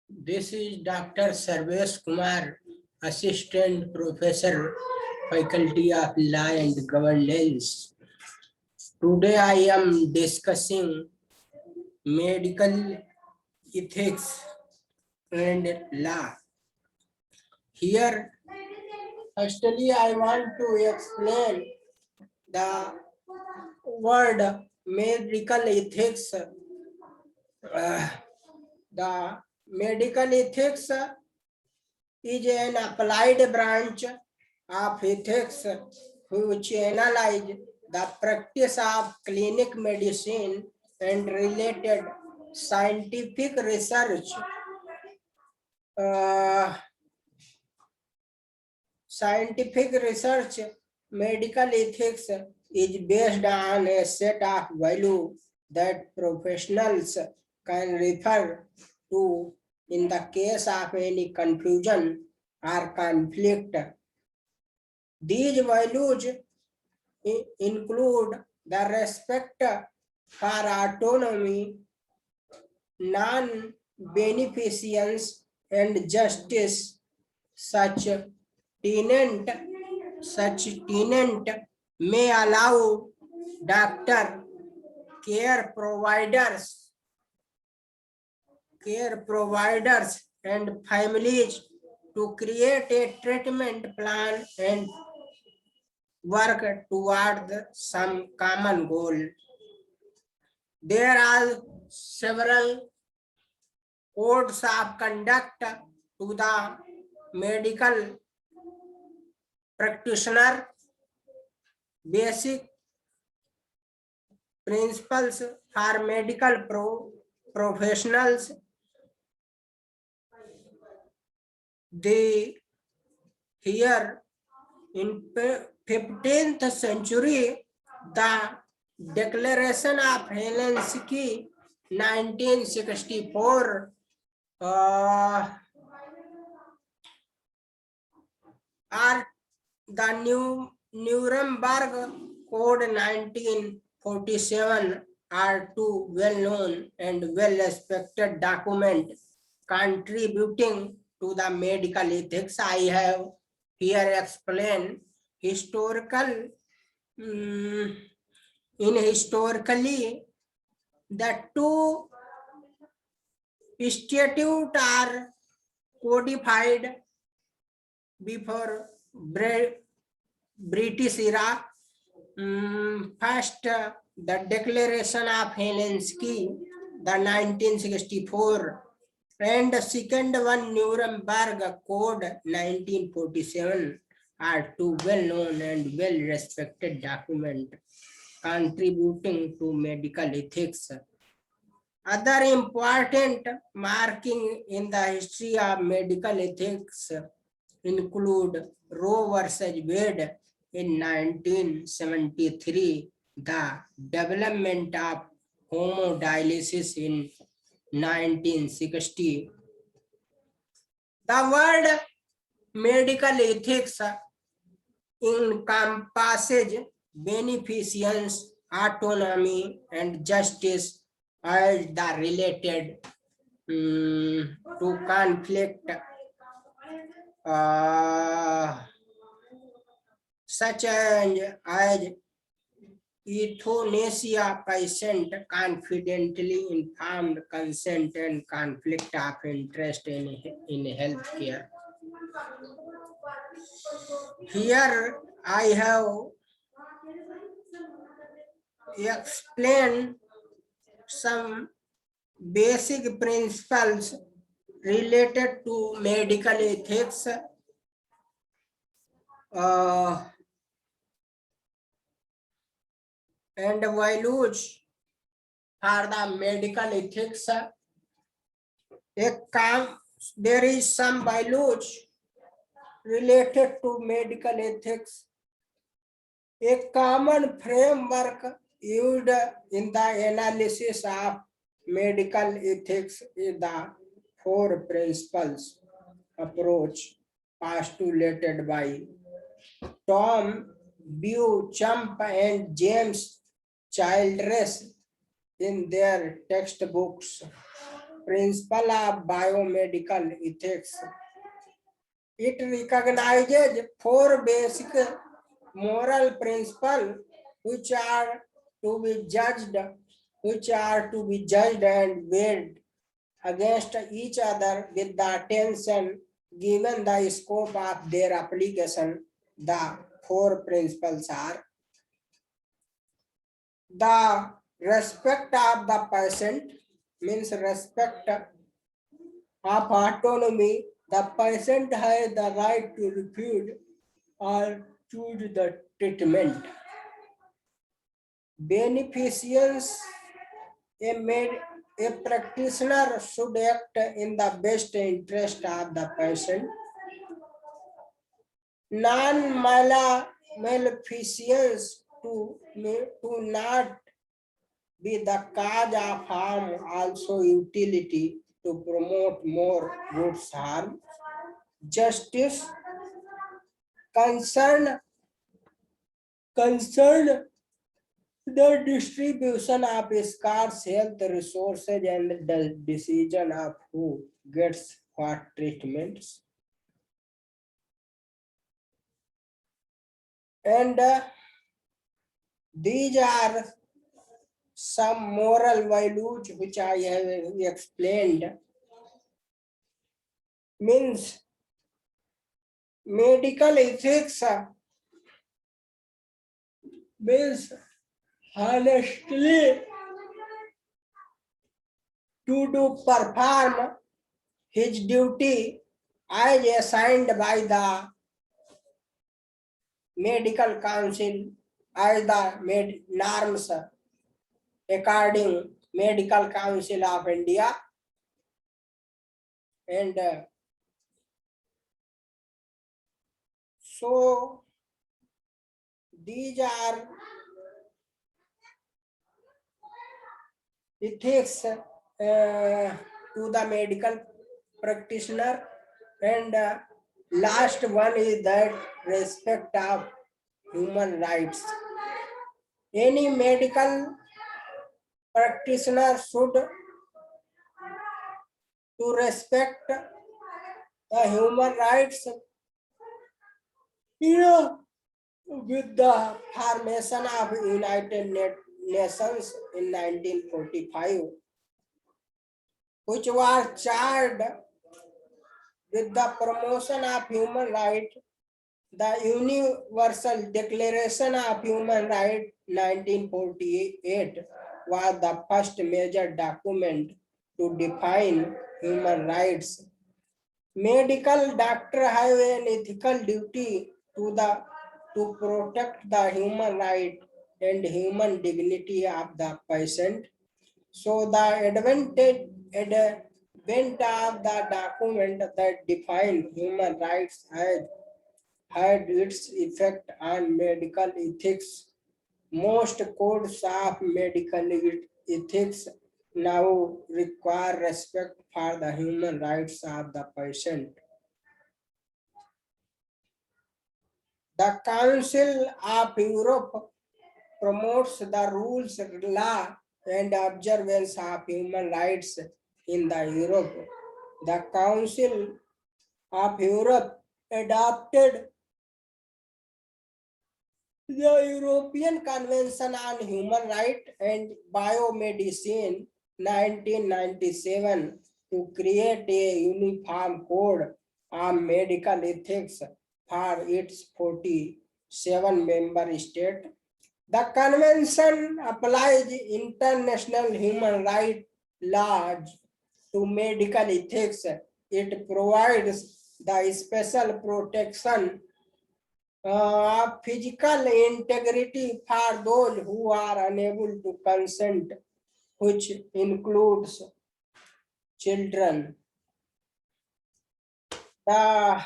This is Dr. Sarvesh Kumar, Assistant Professor, Faculty of Law and Governance. Today I am discussing medical ethics and law. Here, firstly, I want to explain the word medical ethics. The medical ethics is an applied branch of ethics which analyze the practice of clinic medicine and related scientific research. Medical ethics is based on a set of values that professionals can refer to in the case of any confusion or conflict. These values include the respect for autonomy, non-beneficence, and justice. Such tenant may allow doctor, care providers and families to create a treatment plan and work toward some common goal. There are several codes of conduct to the medical practitioner, basic principles for medical professionals. Here in 15th century, the Declaration of Helsinki 1964 or the Nuremberg Code 1947 are two well-known and well-respected documents contributing to the medical ethics. I have here explained historically, the two statutes are codified before British era. First, the Declaration of Helsinki, the 1964, and the second one, Nuremberg Code 1947, are two well-known and well-respected documents contributing to medical ethics. Other important marking in the history of medical ethics include Roe versus Wade in 1973, the development of hemodialysis in 1960. The word medical ethics encompasses beneficence, autonomy, and justice as the related to conflict such as euthanasia, patient confidently informed consent, and conflict of interest in healthcare. Here I have explained some basic principles related to medical ethics. And values for the medical ethics. There is some values related to medical ethics. A common framework used in the analysis of medical ethics is the four principles approach postulated by Tom Beauchamp and James Childress in their textbooks. principle of biomedical ethics. It recognizes four basic moral principles which are to be judged, and weighed against each other with the attention given the scope of their application. The four principles are the respect of the patient, means respect of autonomy. The patient has the right to refuse or choose the treatment. Beneficiaries, a practitioner should act in the best interest of the patient. Non-maleficence to not be the cause of harm, also utility to promote more goods harm. Justice, concern the distribution of scarce health resources and the decision of who gets what treatments. And these are some moral values which I have explained. Means medical ethics means honestly to perform his duty as assigned by the medical council, as the norms according Medical Council of India. And so these are ethics to the medical practitioner. And last one is that respect of human rights. Any medical practitioner should to respect the human rights, with the formation of United Nations in 1945, which was charged with the promotion of human rights. The Universal Declaration of Human Rights 1948 was the first major document to define human rights. Medical doctors have an ethical duty to protect the human right and human dignity of the patient. So the advent of the document that define human rights has had its effect on medical ethics. Most codes of medical ethics now require respect for the human rights of the patient. The Council of Europe promotes the rules, law, and observance of human rights in the Europe. The Council of Europe adopted the European Convention on Human Rights and Biomedicine 1997 to create a uniform code on medical ethics for its 47 member states. The convention applies international human rights laws to medical ethics. It provides the special protection physical integrity for those who are unable to consent, which includes children. The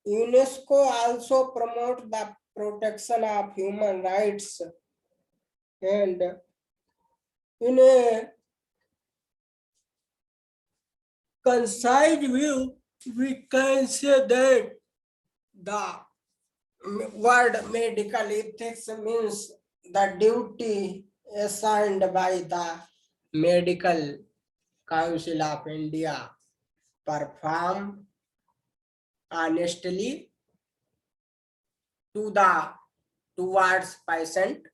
UNESCO also promotes the protection of human rights, and in a concise view, we can say that the word medical ethics means the duty assigned by the medical Council of India perform honestly towards patient,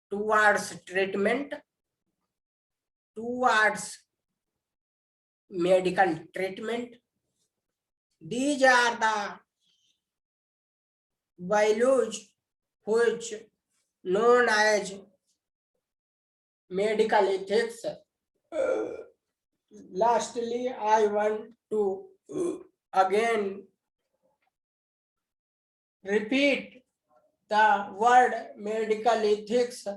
towards treatment, towards medical treatment. These are the values which known as medical ethics. Lastly, I want to again repeat the word medical ethics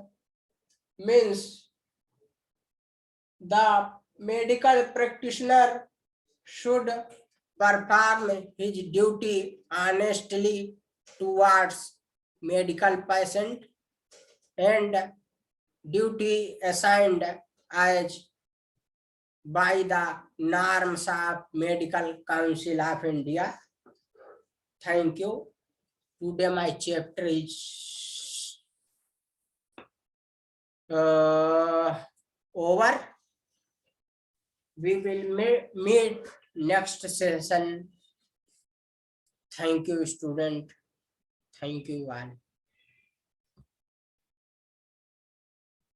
means the medical practitioner should perform his duty honestly towards medical patient and duty assigned as by the norms of Medical Council of India. Thank you. Today my chapter is over. We will meet next session. Thank you, student. Thank you all.